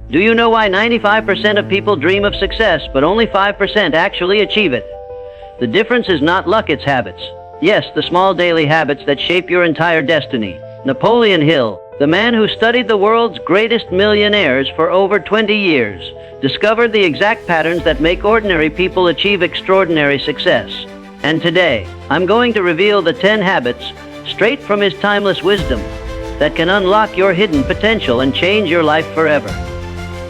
Do you know why 95% of people dream of success, but only 5% actually achieve it? The difference is not luck, it's habits. Yes, the small daily habits that shape your entire destiny. Napoleon Hill, the man who studied the world's greatest millionaires for over 20 years, discovered the exact patterns that make ordinary people achieve extraordinary success. And today, I'm going to reveal the 10 habits, straight from his timeless wisdom, that can unlock your hidden potential and change your life forever.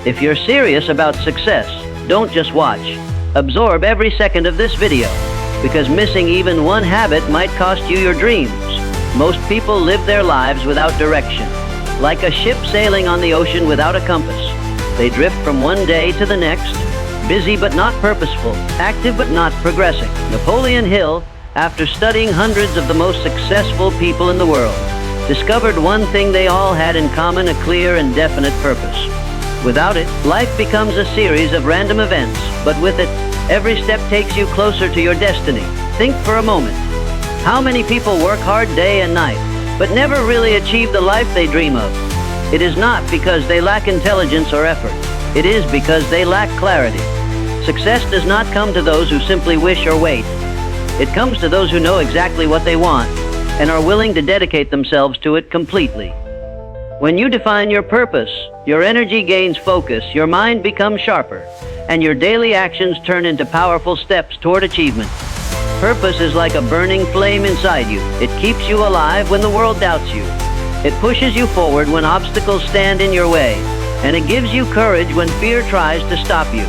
If you're serious about success, don't just watch. Absorb every second of this video, because missing even one habit might cost you your dreams. Most people live their lives without direction, like a ship sailing on the ocean without a compass. They drift from one day to the next, busy but not purposeful, active but not progressing. Napoleon Hill, after studying hundreds of the most successful people in the world, discovered one thing they all had in common: a clear and definite purpose. Without it, life becomes a series of random events, but with it, every step takes you closer to your destiny. Think for a moment. How many people work hard day and night, but never really achieve the life they dream of? It is not because they lack intelligence or effort. It is because they lack clarity. Success does not come to those who simply wish or wait. It comes to those who know exactly what they want and are willing to dedicate themselves to it completely. When you define your purpose, your energy gains focus, your mind becomes sharper, and your daily actions turn into powerful steps toward achievement. Purpose is like a burning flame inside you. It keeps you alive when the world doubts you. It pushes you forward when obstacles stand in your way, and it gives you courage when fear tries to stop you.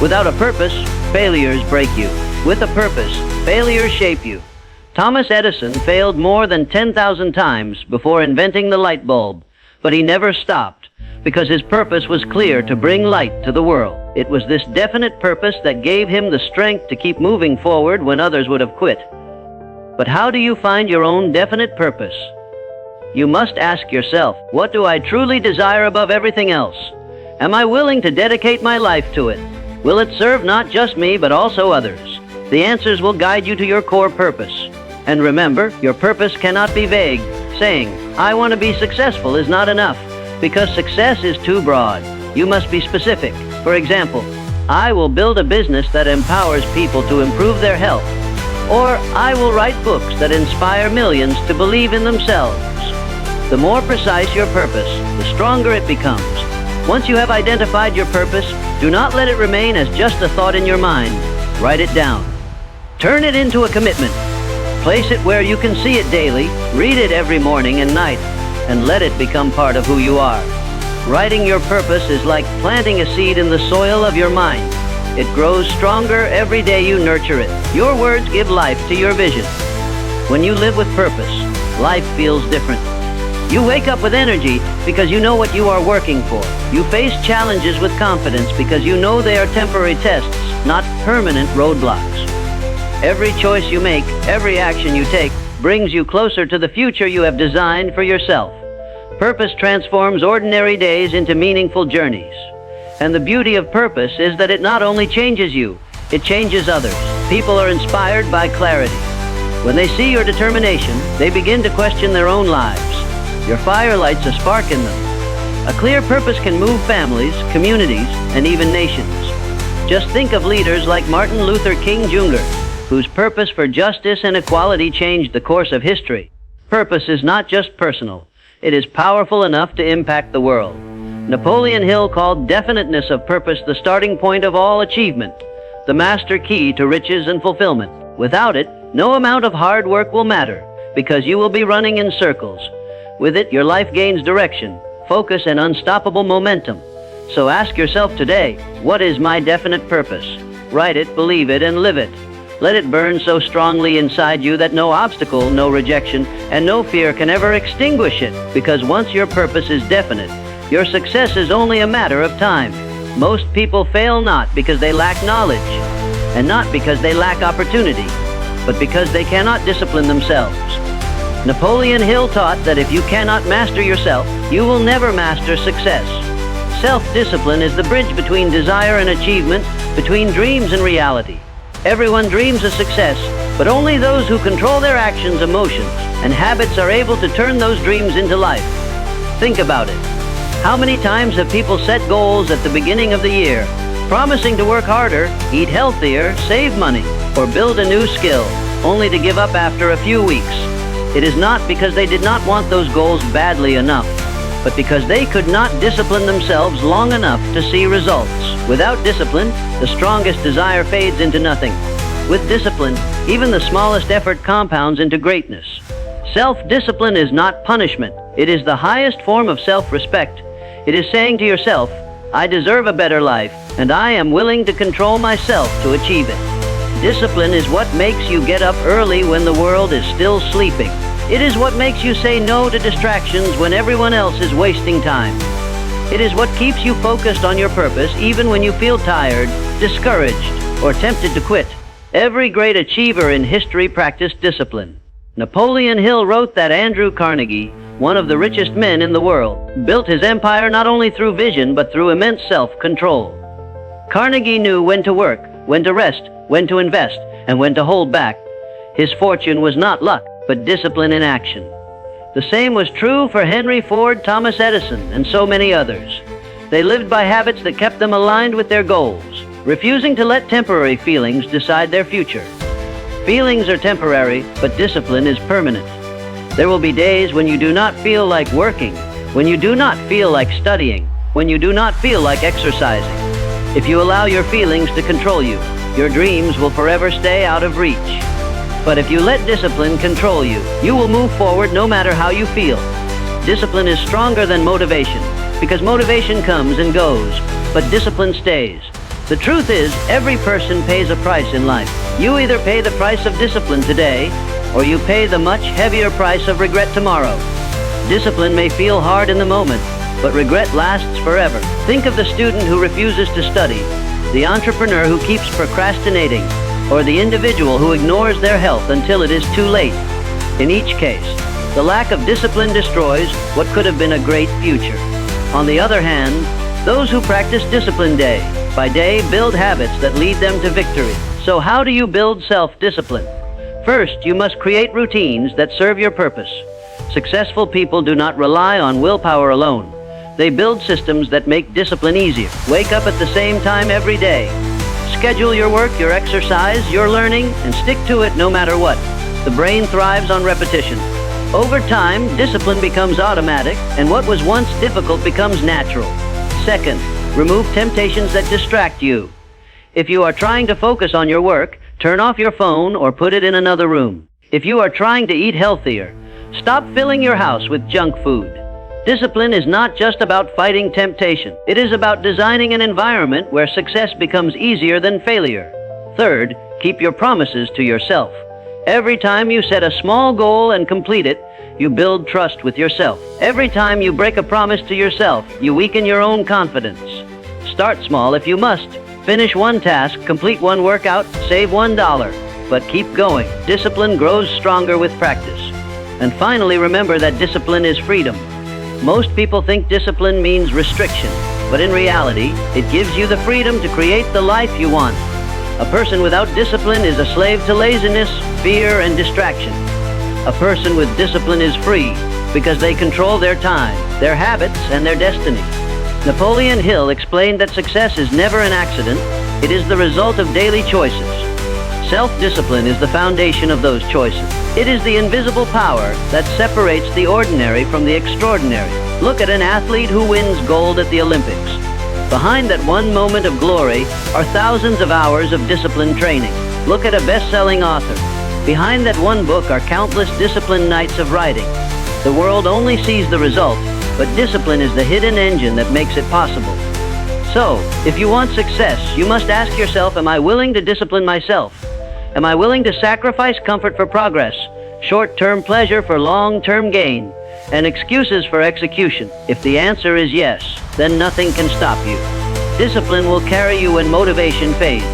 Without a purpose, failures break you. With a purpose, failures shape you. Thomas Edison failed more than 10,000 times before inventing the light bulb, but he never stopped because his purpose was clear: to bring light to the world. It was this definite purpose that gave him the strength to keep moving forward when others would have quit. But how do you find your own definite purpose? You must ask yourself, what do I truly desire above everything else? Am I willing to dedicate my life to it? Will it serve not just me, but also others? The answers will guide you to your core purpose. And remember, your purpose cannot be vague. Saying, "I want to be successful," is not enough, because success is too broad. You must be specific. For example, "I will build a business that empowers people to improve their health," or "I will write books that inspire millions to believe in themselves." The more precise your purpose, the stronger it becomes. Once you have identified your purpose, do not let it remain as just a thought in your mind. Write it down. Turn it into a commitment. Place it where you can see it daily, read it every morning and night, and let it become part of who you are. Writing your purpose is like planting a seed in the soil of your mind. It grows stronger every day you nurture it. Your words give life to your vision. When you live with purpose, life feels different. You wake up with energy because you know what you are working for. You face challenges with confidence because you know they are temporary tests, not permanent roadblocks. Every choice you make, every action you take, brings you closer to the future you have designed for yourself. Purpose transforms ordinary days into meaningful journeys. And the beauty of purpose is that it not only changes you, it changes others. People are inspired by clarity. When they see your determination, they begin to question their own lives. Your fire lights a spark in them. A clear purpose can move families, communities, and even nations. Just think of leaders like Martin Luther King Jr., whose purpose for justice and equality changed the course of history. Purpose is not just personal. It is powerful enough to impact the world. Napoleon Hill called definiteness of purpose the starting point of all achievement, the master key to riches and fulfillment. Without it, no amount of hard work will matter, because you will be running in circles. With it, your life gains direction, focus, and unstoppable momentum. So ask yourself today, what is my definite purpose? Write it, believe it, and live it. Let it burn so strongly inside you that no obstacle, no rejection, and no fear can ever extinguish it. Because once your purpose is definite, your success is only a matter of time. Most people fail not because they lack knowledge, and not because they lack opportunity, but because they cannot discipline themselves. Napoleon Hill taught that if you cannot master yourself, you will never master success. Self-discipline is the bridge between desire and achievement, between dreams and reality. Everyone dreams of success, but only those who control their actions, emotions, and habits are able to turn those dreams into life. Think about it. How many times have people set goals at the beginning of the year, promising to work harder, eat healthier, save money, or build a new skill, only to give up after a few weeks? It is not because they did not want those goals badly enough, but because they could not discipline themselves long enough to see results. Without discipline, the strongest desire fades into nothing. With discipline, even the smallest effort compounds into greatness. Self-discipline is not punishment. It is the highest form of self-respect. It is saying to yourself, I deserve a better life, and I am willing to control myself to achieve it. Discipline is what makes you get up early when the world is still sleeping. It is what makes you say no to distractions when everyone else is wasting time. It is what keeps you focused on your purpose even when you feel tired, discouraged, or tempted to quit. Every great achiever in history practiced discipline. Napoleon Hill wrote that Andrew Carnegie, one of the richest men in the world, built his empire not only through vision but through immense self-control. Carnegie knew when to work, when to rest, when to invest, and when to hold back. His fortune was not luck, but discipline in action. The same was true for Henry Ford, Thomas Edison, and so many others. They lived by habits that kept them aligned with their goals, refusing to let temporary feelings decide their future. Feelings are temporary, but discipline is permanent. There will be days when you do not feel like working, when you do not feel like studying, when you do not feel like exercising. If you allow your feelings to control you, your dreams will forever stay out of reach. But if you let discipline control you, you will move forward no matter how you feel. Discipline is stronger than motivation, because motivation comes and goes, but discipline stays. The truth is, every person pays a price in life. You either pay the price of discipline today, or you pay the much heavier price of regret tomorrow. Discipline may feel hard in the moment, but regret lasts forever. Think of the student who refuses to study, the entrepreneur who keeps procrastinating, or the individual who ignores their health until it is too late. In each case, the lack of discipline destroys what could have been a great future. On the other hand, those who practice discipline day by day build habits that lead them to victory. So how do you build self-discipline? First, you must create routines that serve your purpose. Successful people do not rely on willpower alone. They build systems that make discipline easier. Wake up at the same time every day. Schedule your work, your exercise, your learning, and stick to it no matter what. The brain thrives on repetition. Over time, discipline becomes automatic, and what was once difficult becomes natural. Second, remove temptations that distract you. If you are trying to focus on your work, turn off your phone or put it in another room. If you are trying to eat healthier, stop filling your house with junk food. Discipline is not just about fighting temptation. It is about designing an environment where success becomes easier than failure. Third, keep your promises to yourself. Every time you set a small goal and complete it, you build trust with yourself. Every time you break a promise to yourself, you weaken your own confidence. Start small if you must. Finish one task, complete one workout, save $1. But keep going. Discipline grows stronger with practice. And finally, remember that discipline is freedom. Most people think discipline means restriction, but in reality, it gives you the freedom to create the life you want. A person without discipline is a slave to laziness, fear, and distraction. A person with discipline is free because they control their time, their habits, and their destiny. Napoleon Hill explained that success is never an accident. It is the result of daily choices. Self-discipline is the foundation of those choices. It is the invisible power that separates the ordinary from the extraordinary. Look at an athlete who wins gold at the Olympics. Behind that one moment of glory are thousands of hours of disciplined training. Look at a best-selling author. Behind that one book are countless disciplined nights of writing. The world only sees the result, but discipline is the hidden engine that makes it possible. So, if you want success, you must ask yourself, am I willing to discipline myself? Am I willing to sacrifice comfort for progress, short-term pleasure for long-term gain, and excuses for execution? If the answer is yes, then nothing can stop you. Discipline will carry you when motivation fades.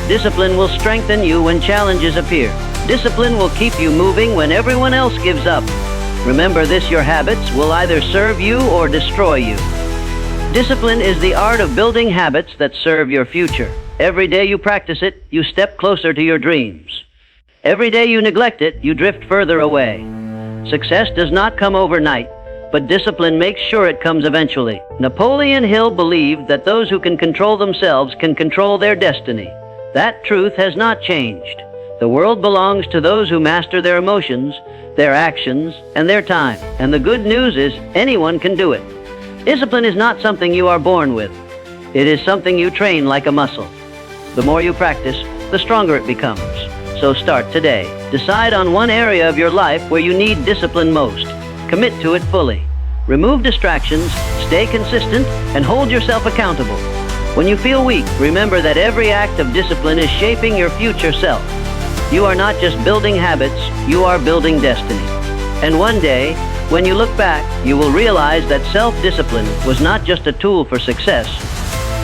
Discipline will strengthen you when challenges appear. Discipline will keep you moving when everyone else gives up. Remember this, your habits will either serve you or destroy you. Discipline is the art of building habits that serve your future. Every day you practice it, you step closer to your dreams. Every day you neglect it, you drift further away. Success does not come overnight, but discipline makes sure it comes eventually. Napoleon Hill believed that those who can control themselves can control their destiny. That truth has not changed. The world belongs to those who master their emotions, their actions, and their time. And the good news is anyone can do it. Discipline is not something you are born with. It is something you train like a muscle. The more you practice, the stronger it becomes. So start today. Decide on one area of your life where you need discipline most. Commit to it fully. Remove distractions, stay consistent, and hold yourself accountable. When you feel weak, remember that every act of discipline is shaping your future self. You are not just building habits, you are building destiny. And one day, when you look back, you will realize that self-discipline was not just a tool for success.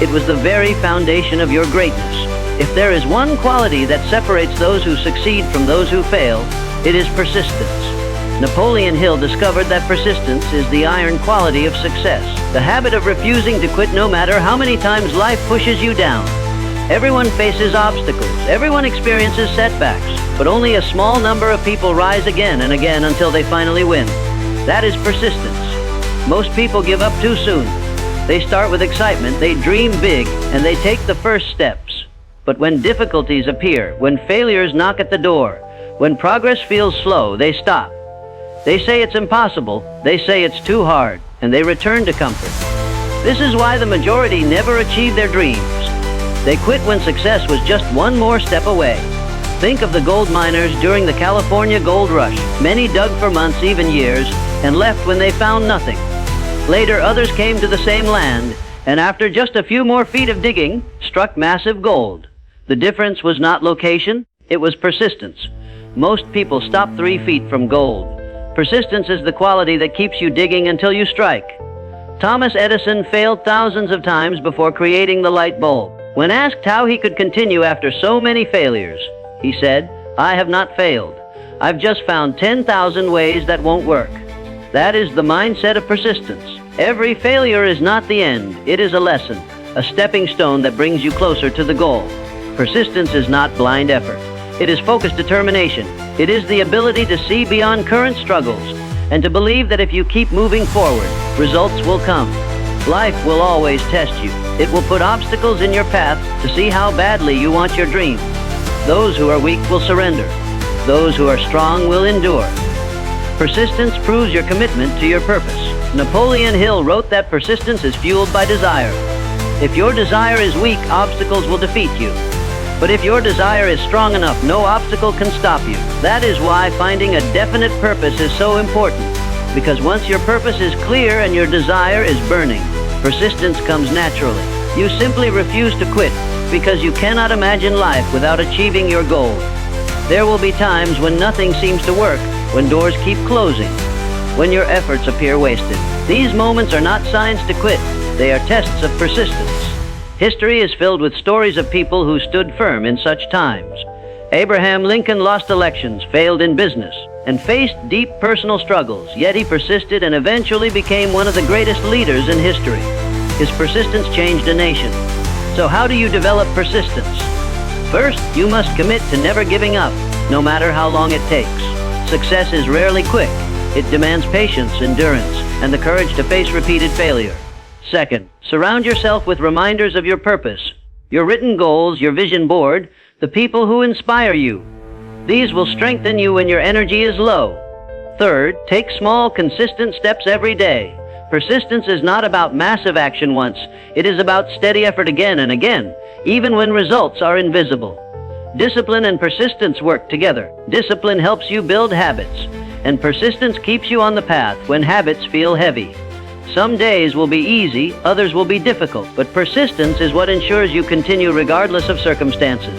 It was the very foundation of your greatness. If there is one quality that separates those who succeed from those who fail, it is persistence. Napoleon Hill discovered that persistence is the iron quality of success. The habit of refusing to quit no matter how many times life pushes you down. Everyone faces obstacles. Everyone experiences setbacks. But only a small number of people rise again and again until they finally win. That is persistence. Most people give up too soon. They start with excitement, they dream big, and they take the first steps. But when difficulties appear, when failures knock at the door, when progress feels slow, they stop. They say it's impossible, they say it's too hard, and they return to comfort. This is why the majority never achieve their dreams. They quit when success was just one more step away. Think of the gold miners during the California gold rush. Many dug for months, even years, and left when they found nothing. Later, others came to the same land, and after just a few more feet of digging, struck massive gold. The difference was not location, it was persistence. Most people stop 3 feet from gold. Persistence is the quality that keeps you digging until you strike. Thomas Edison failed thousands of times before creating the light bulb. When asked how he could continue after so many failures, he said, "I have not failed. I've just found 10,000 ways that won't work." That is the mindset of persistence. Every failure is not the end. It is a lesson, a stepping stone that brings you closer to the goal. Persistence is not blind effort. It is focused determination. It is the ability to see beyond current struggles and to believe that if you keep moving forward, results will come. Life will always test you. It will put obstacles in your path to see how badly you want your dream. Those who are weak will surrender. Those who are strong will endure. Persistence proves your commitment to your purpose. Napoleon Hill wrote that persistence is fueled by desire. If your desire is weak, obstacles will defeat you. But if your desire is strong enough, no obstacle can stop you. That is why finding a definite purpose is so important. Because once your purpose is clear and your desire is burning, persistence comes naturally. You simply refuse to quit because you cannot imagine life without achieving your goal. There will be times when nothing seems to work, when doors keep closing, when your efforts appear wasted. These moments are not signs to quit. They are tests of persistence. History is filled with stories of people who stood firm in such times. Abraham Lincoln lost elections, failed in business, and faced deep personal struggles, yet he persisted and eventually became one of the greatest leaders in history. His persistence changed a nation. So how do you develop persistence? First, you must commit to never giving up, no matter how long it takes. Success is rarely quick. It demands patience, endurance, and the courage to face repeated failure. Second, surround yourself with reminders of your purpose, your written goals, your vision board, the people who inspire you. These will strengthen you when your energy is low. Third, take small, consistent steps every day. Persistence is not about massive action once. It is about steady effort again and again, even when results are invisible. Discipline and persistence work together. Discipline helps you build habits, and persistence keeps you on the path when habits feel heavy. Some days will be easy, others will be difficult, but persistence is what ensures you continue regardless of circumstances.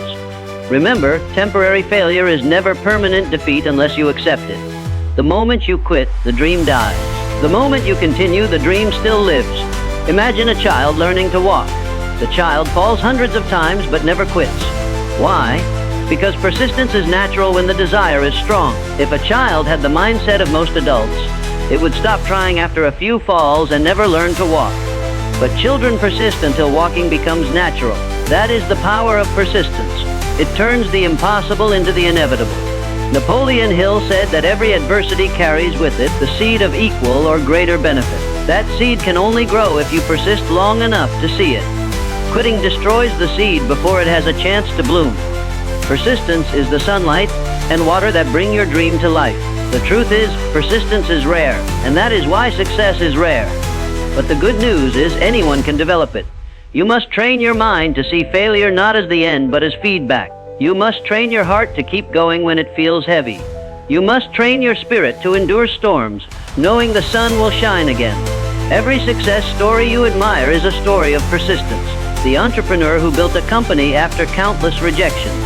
Remember, temporary failure is never permanent defeat unless you accept it. The moment you quit, the dream dies. The moment you continue, the dream still lives. Imagine a child learning to walk. The child falls hundreds of times but never quits. Why? Because persistence is natural when the desire is strong. If a child had the mindset of most adults, it would stop trying after a few falls and never learn to walk. But children persist until walking becomes natural. That is the power of persistence. It turns the impossible into the inevitable. Napoleon Hill said that every adversity carries with it the seed of equal or greater benefit. That seed can only grow if you persist long enough to see it. Quitting destroys the seed before it has a chance to bloom. Persistence is the sunlight and water that bring your dream to life. The truth is, persistence is rare, and that is why success is rare. But the good news is anyone can develop it. You must train your mind to see failure not as the end, but as feedback. You must train your heart to keep going when it feels heavy. You must train your spirit to endure storms, knowing the sun will shine again. Every success story you admire is a story of persistence. The entrepreneur who built a company after countless rejections.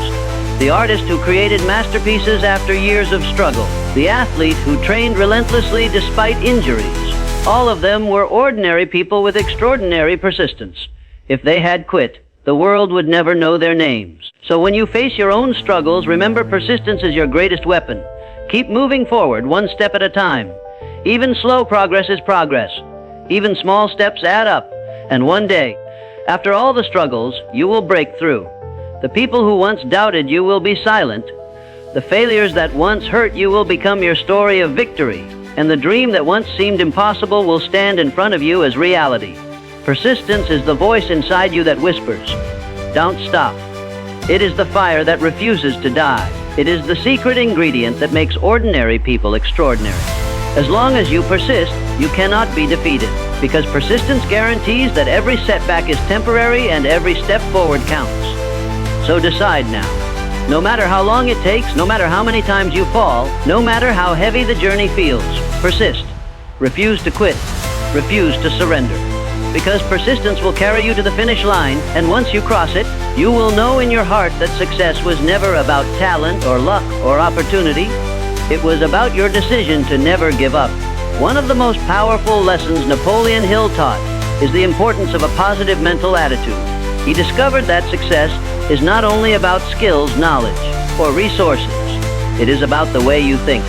The artist who created masterpieces after years of struggle. The athlete who trained relentlessly despite injuries. All of them were ordinary people with extraordinary persistence. If they had quit, the world would never know their names. So when you face your own struggles, remember persistence is your greatest weapon. Keep moving forward one step at a time. Even slow progress is progress. Even small steps add up. And one day, after all the struggles, you will break through. The people who once doubted you will be silent. The failures that once hurt you will become your story of victory. And the dream that once seemed impossible will stand in front of you as reality. Persistence is the voice inside you that whispers, "Don't stop." It is the fire that refuses to die. It is the secret ingredient that makes ordinary people extraordinary. As long as you persist, you cannot be defeated, because persistence guarantees that every setback is temporary and every step forward counts. So decide now. No matter how long it takes, no matter how many times you fall, no matter how heavy the journey feels, persist. Refuse to quit. Refuse to surrender. Because persistence will carry you to the finish line, and once you cross it, you will know in your heart that success was never about talent or luck or opportunity. It was about your decision to never give up. One of the most powerful lessons Napoleon Hill taught is the importance of a positive mental attitude. He discovered that success is not only about skills, knowledge, or resources. It is about the way you think.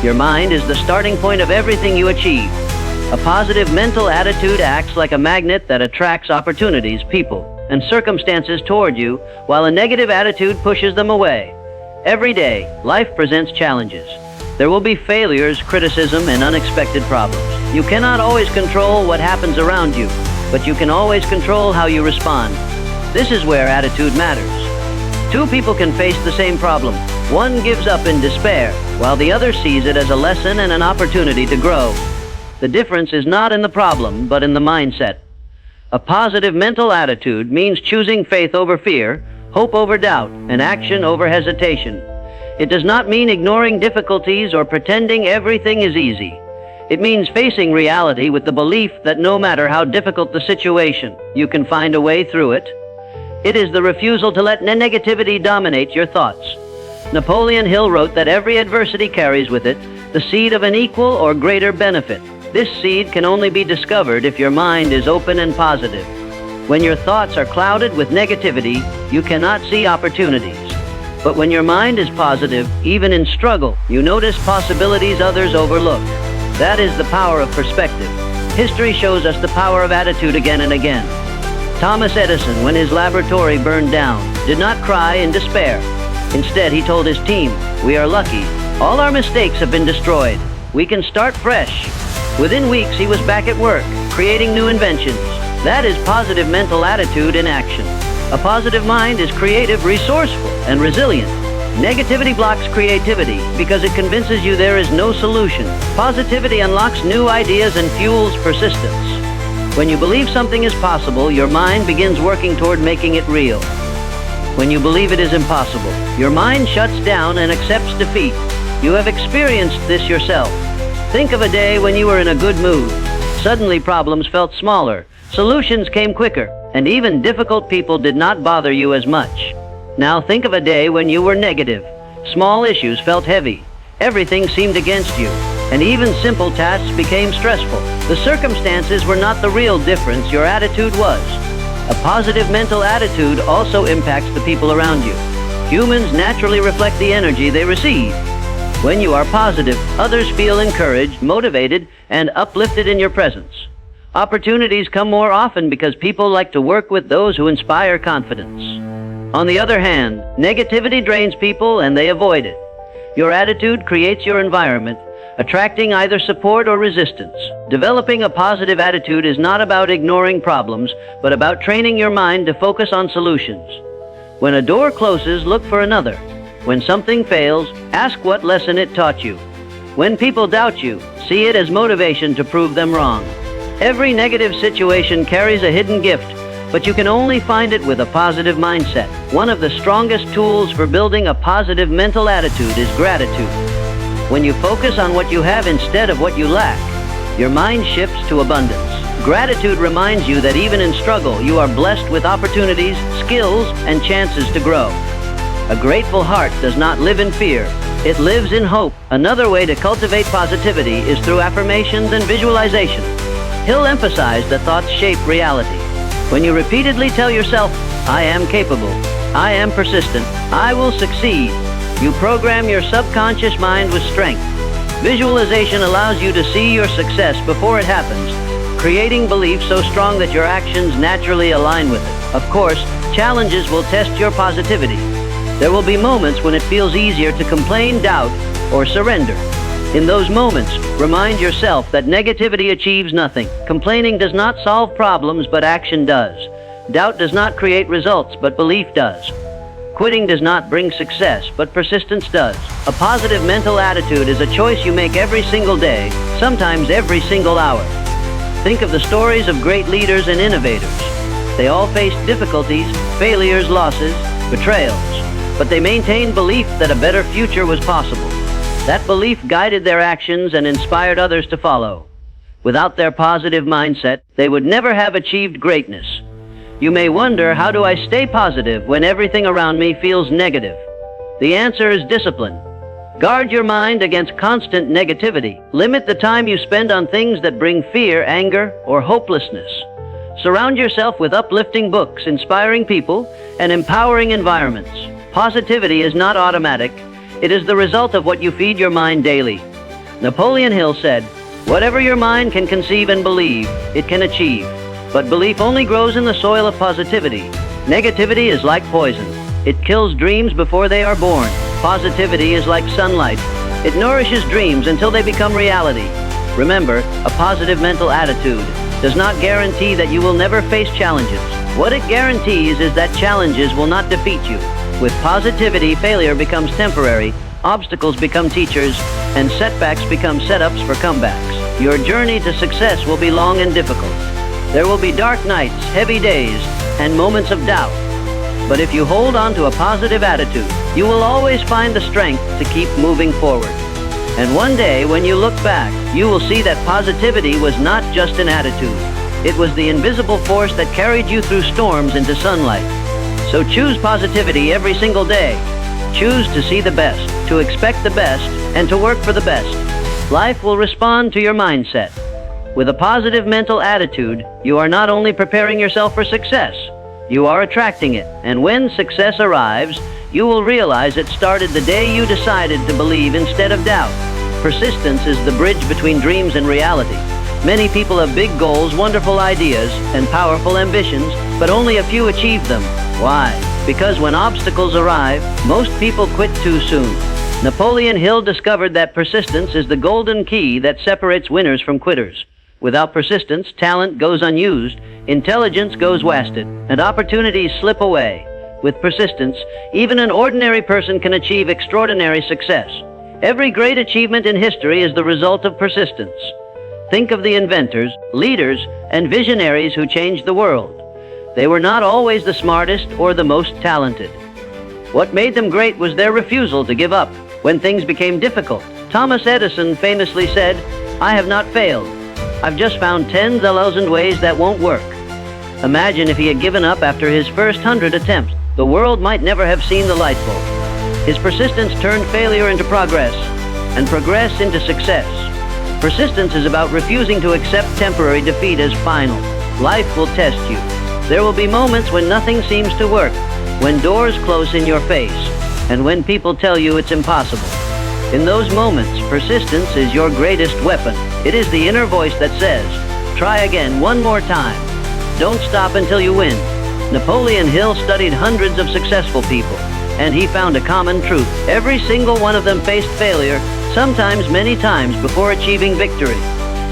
Your mind is the starting point of everything you achieve. A positive mental attitude acts like a magnet that attracts opportunities, people, and circumstances toward you, while a negative attitude pushes them away. Every day, life presents challenges. There will be failures, criticism, and unexpected problems. You cannot always control what happens around you, but you can always control how you respond. This is where attitude matters. Two people can face the same problem. One gives up in despair, while the other sees it as a lesson and an opportunity to grow. The difference is not in the problem, but in the mindset. A positive mental attitude means choosing faith over fear, hope over doubt, and action over hesitation. It does not mean ignoring difficulties or pretending everything is easy. It means facing reality with the belief that no matter how difficult the situation, you can find a way through it. It is the refusal to let negativity dominate your thoughts. Napoleon Hill wrote that every adversity carries with it the seed of an equal or greater benefit. This seed can only be discovered if your mind is open and positive. When your thoughts are clouded with negativity, you cannot see opportunities. But when your mind is positive, even in struggle, you notice possibilities others overlook. That is the power of perspective. History shows us the power of attitude again and again. Thomas Edison, when his laboratory burned down, did not cry in despair. Instead, he told his team, "We are lucky. All our mistakes have been destroyed. We can start fresh." Within weeks, he was back at work, creating new inventions. That is positive mental attitude in action. A positive mind is creative, resourceful, and resilient. Negativity blocks creativity because it convinces you there is no solution. Positivity unlocks new ideas and fuels persistence. When you believe something is possible, your mind begins working toward making it real. When you believe it is impossible, your mind shuts down and accepts defeat. You have experienced this yourself. Think of a day when you were in a good mood. Suddenly problems felt smaller, solutions came quicker, and even difficult people did not bother you as much. Now think of a day when you were negative. Small issues felt heavy. Everything seemed against you, and even simple tasks became stressful. The circumstances were not the real difference, your attitude was. A positive mental attitude also impacts the people around you. Humans naturally reflect the energy they receive. When you are positive, others feel encouraged, motivated, and uplifted in your presence. Opportunities come more often because people like to work with those who inspire confidence. On the other hand, negativity drains people and they avoid it. Your attitude creates your environment, attracting either support or resistance. Developing a positive attitude is not about ignoring problems, but about training your mind to focus on solutions. When a door closes, look for another. When something fails, ask what lesson it taught you. When people doubt you, see it as motivation to prove them wrong. Every negative situation carries a hidden gift, but you can only find it with a positive mindset. One of the strongest tools for building a positive mental attitude is gratitude. When you focus on what you have instead of what you lack, your mind shifts to abundance. Gratitude reminds you that even in struggle, you are blessed with opportunities, skills, and chances to grow. A grateful heart does not live in fear. It lives in hope. Another way to cultivate positivity is through affirmations and visualization. Hill emphasized that thoughts shape reality. When you repeatedly tell yourself, I am capable, I am persistent, I will succeed, you program your subconscious mind with strength. Visualization allows you to see your success before it happens, creating belief so strong that your actions naturally align with it. Of course, challenges will test your positivity. There will be moments when it feels easier to complain, doubt, or surrender. In those moments, remind yourself that negativity achieves nothing. Complaining does not solve problems, but action does. Doubt does not create results, but belief does. Quitting does not bring success, but persistence does. A positive mental attitude is a choice you make every single day, sometimes every single hour. Think of the stories of great leaders and innovators. They all faced difficulties, failures, losses, betrayals, but they maintained belief that a better future was possible. That belief guided their actions and inspired others to follow. Without their positive mindset, they would never have achieved greatness. You may wonder, how do I stay positive when everything around me feels negative? The answer is discipline. Guard your mind against constant negativity. Limit the time you spend on things that bring fear, anger, or hopelessness. Surround yourself with uplifting books, inspiring people, and empowering environments. Positivity is not automatic. It is the result of what you feed your mind daily. Napoleon Hill said, "Whatever your mind can conceive and believe, it can achieve. But belief only grows in the soil of positivity. Negativity is like poison. It kills dreams before they are born. Positivity is like sunlight. It nourishes dreams until they become reality." Remember, a positive mental attitude does not guarantee that you will never face challenges. What it guarantees is that challenges will not defeat you. With positivity, failure becomes temporary, obstacles become teachers, and setbacks become setups for comebacks. Your journey to success will be long and difficult. There will be dark nights, heavy days, and moments of doubt. But if you hold on to a positive attitude, you will always find the strength to keep moving forward. And one day, when you look back, you will see that positivity was not just an attitude. It was the invisible force that carried you through storms into sunlight. So choose positivity every single day. Choose to see the best, to expect the best, and to work for the best. Life will respond to your mindset. With a positive mental attitude, you are not only preparing yourself for success, you are attracting it. And when success arrives, you will realize it started the day you decided to believe instead of doubt. Persistence is the bridge between dreams and reality. Many people have big goals, wonderful ideas, and powerful ambitions, but only a few achieve them. Why? Because when obstacles arrive, most people quit too soon. Napoleon Hill discovered that persistence is the golden key that separates winners from quitters. Without persistence, talent goes unused, intelligence goes wasted, and opportunities slip away. With persistence, even an ordinary person can achieve extraordinary success. Every great achievement in history is the result of persistence. Think of the inventors, leaders, and visionaries who changed the world. They were not always the smartest or the most talented. What made them great was their refusal to give up when things became difficult. Thomas Edison famously said, "I have not failed. I've just found 10,000 ways that won't work." Imagine if he had given up after his first 100 attempts. The world might never have seen the light bulb. His persistence turned failure into progress, and progress into success. Persistence is about refusing to accept temporary defeat as final. Life will test you. There will be moments when nothing seems to work, when doors close in your face, and when people tell you it's impossible. In those moments, persistence is your greatest weapon. It is the inner voice that says, "Try again one more time. Don't stop until you win." Napoleon Hill studied hundreds of successful people. and he found a common truth. Every single one of them faced failure, sometimes many times, before achieving victory.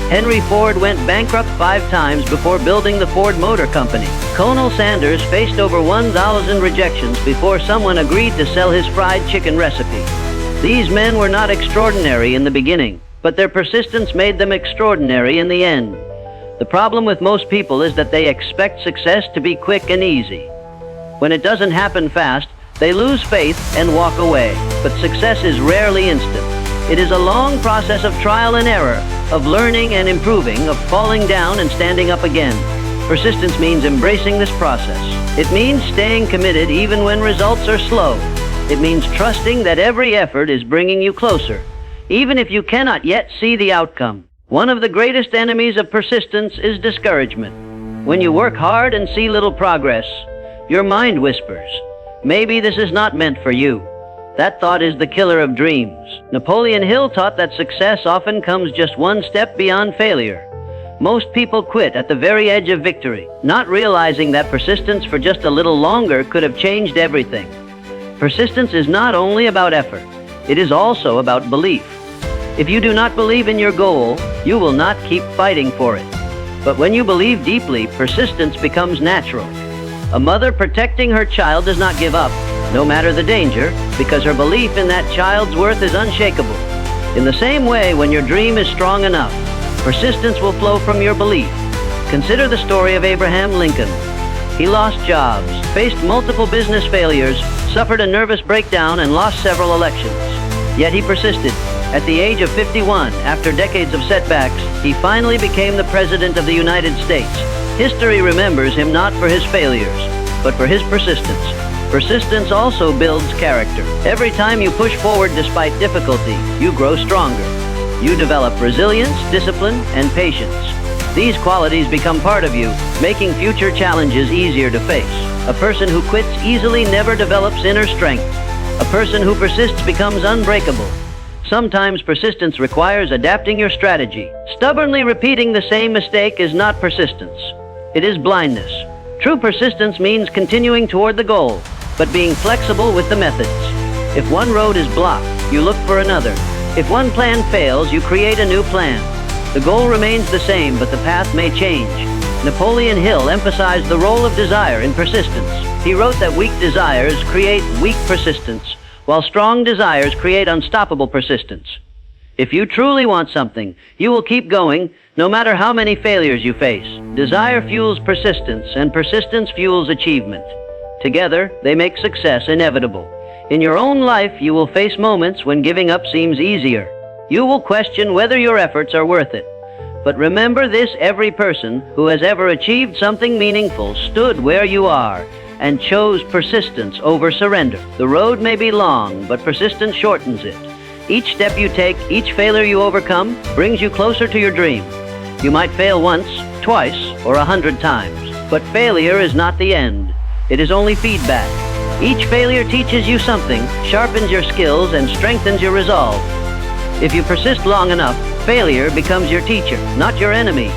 Henry Ford went bankrupt 5 times before building the Ford Motor Company. Colonel Sanders faced over 1,000 rejections before someone agreed to sell his fried chicken recipe. These men were not extraordinary in the beginning, but their persistence made them extraordinary in the end. The problem with most people is that they expect success to be quick and easy. When it doesn't happen fast, they lose faith and walk away. But success is rarely instant. It is a long process of trial and error, of learning and improving, of falling down and standing up again. Persistence means embracing this process. It means staying committed even when results are slow. It means trusting that every effort is bringing you closer, even if you cannot yet see the outcome. One of the greatest enemies of persistence is discouragement. When you work hard and see little progress, your mind whispers, "Maybe this is not meant for you." That thought is the killer of dreams. Napoleon Hill taught that success often comes just one step beyond failure. Most people quit at the very edge of victory, not realizing that persistence for just a little longer could have changed everything. Persistence is not only about effort, it is also about belief. If you do not believe in your goal, you will not keep fighting for it. But when you believe deeply, persistence becomes natural. A mother protecting her child does not give up, no matter the danger, because her belief in that child's worth is unshakable. In the same way, when your dream is strong enough, persistence will flow from your belief. Consider the story of Abraham Lincoln. He lost jobs, faced multiple business failures, suffered a nervous breakdown, and lost several elections. Yet he persisted. At the age of 51, after decades of setbacks, he finally became the President of the United States. History remembers him not for his failures, but for his persistence. Persistence also builds character. Every time you push forward despite difficulty, you grow stronger. You develop resilience, discipline, and patience. These qualities become part of you, making future challenges easier to face. A person who quits easily never develops inner strength. A person who persists becomes unbreakable. Sometimes persistence requires adapting your strategy. Stubbornly repeating the same mistake is not persistence. It is blindness. True persistence means continuing toward the goal, but being flexible with the methods. If one road is blocked, you look for another. If one plan fails, you create a new plan. The goal remains the same, but the path may change. Napoleon Hill emphasized the role of desire in persistence. He wrote that weak desires create weak persistence, while strong desires create unstoppable persistence. If you truly want something, you will keep going, no matter how many failures you face. Desire fuels persistence, and persistence fuels achievement. Together, they make success inevitable. In your own life, you will face moments when giving up seems easier. You will question whether your efforts are worth it. But remember this: every person who has ever achieved something meaningful stood where you are and chose persistence over surrender. The road may be long, but persistence shortens it. Each step you take, each failure you overcome, brings you closer to your dream. You might fail once, twice, or 100 times, but failure is not the end. It is only feedback. Each failure teaches you something, sharpens your skills, and strengthens your resolve. If you persist long enough, failure becomes your teacher, not your enemy.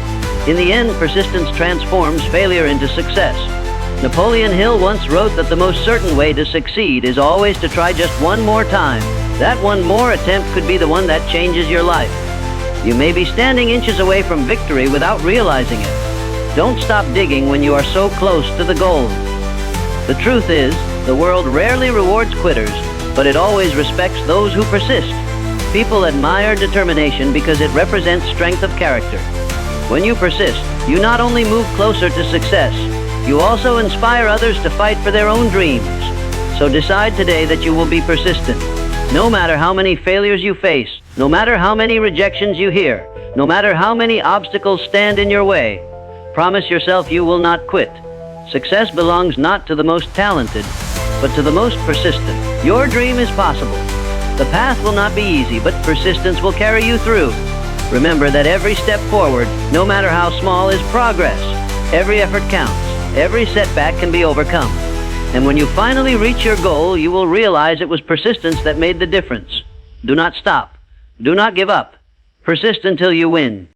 In the end, persistence transforms failure into success. Napoleon Hill once wrote that the most certain way to succeed is always to try just one more time. That one more attempt could be the one that changes your life. You may be standing inches away from victory without realizing it. Don't stop digging when you are so close to the goal. The truth is, the world rarely rewards quitters, but it always respects those who persist. People admire determination because it represents strength of character. When you persist, you not only move closer to success, you also inspire others to fight for their own dreams. So decide today that you will be persistent. No matter how many failures you face, no matter how many rejections you hear, no matter how many obstacles stand in your way, promise yourself you will not quit. Success belongs not to the most talented, but to the most persistent. Your dream is possible. The path will not be easy, but persistence will carry you through. Remember that every step forward, no matter how small, is progress. Every effort counts. Every setback can be overcome. And when you finally reach your goal, you will realize it was persistence that made the difference. Do not stop. Do not give up. Persist until you win.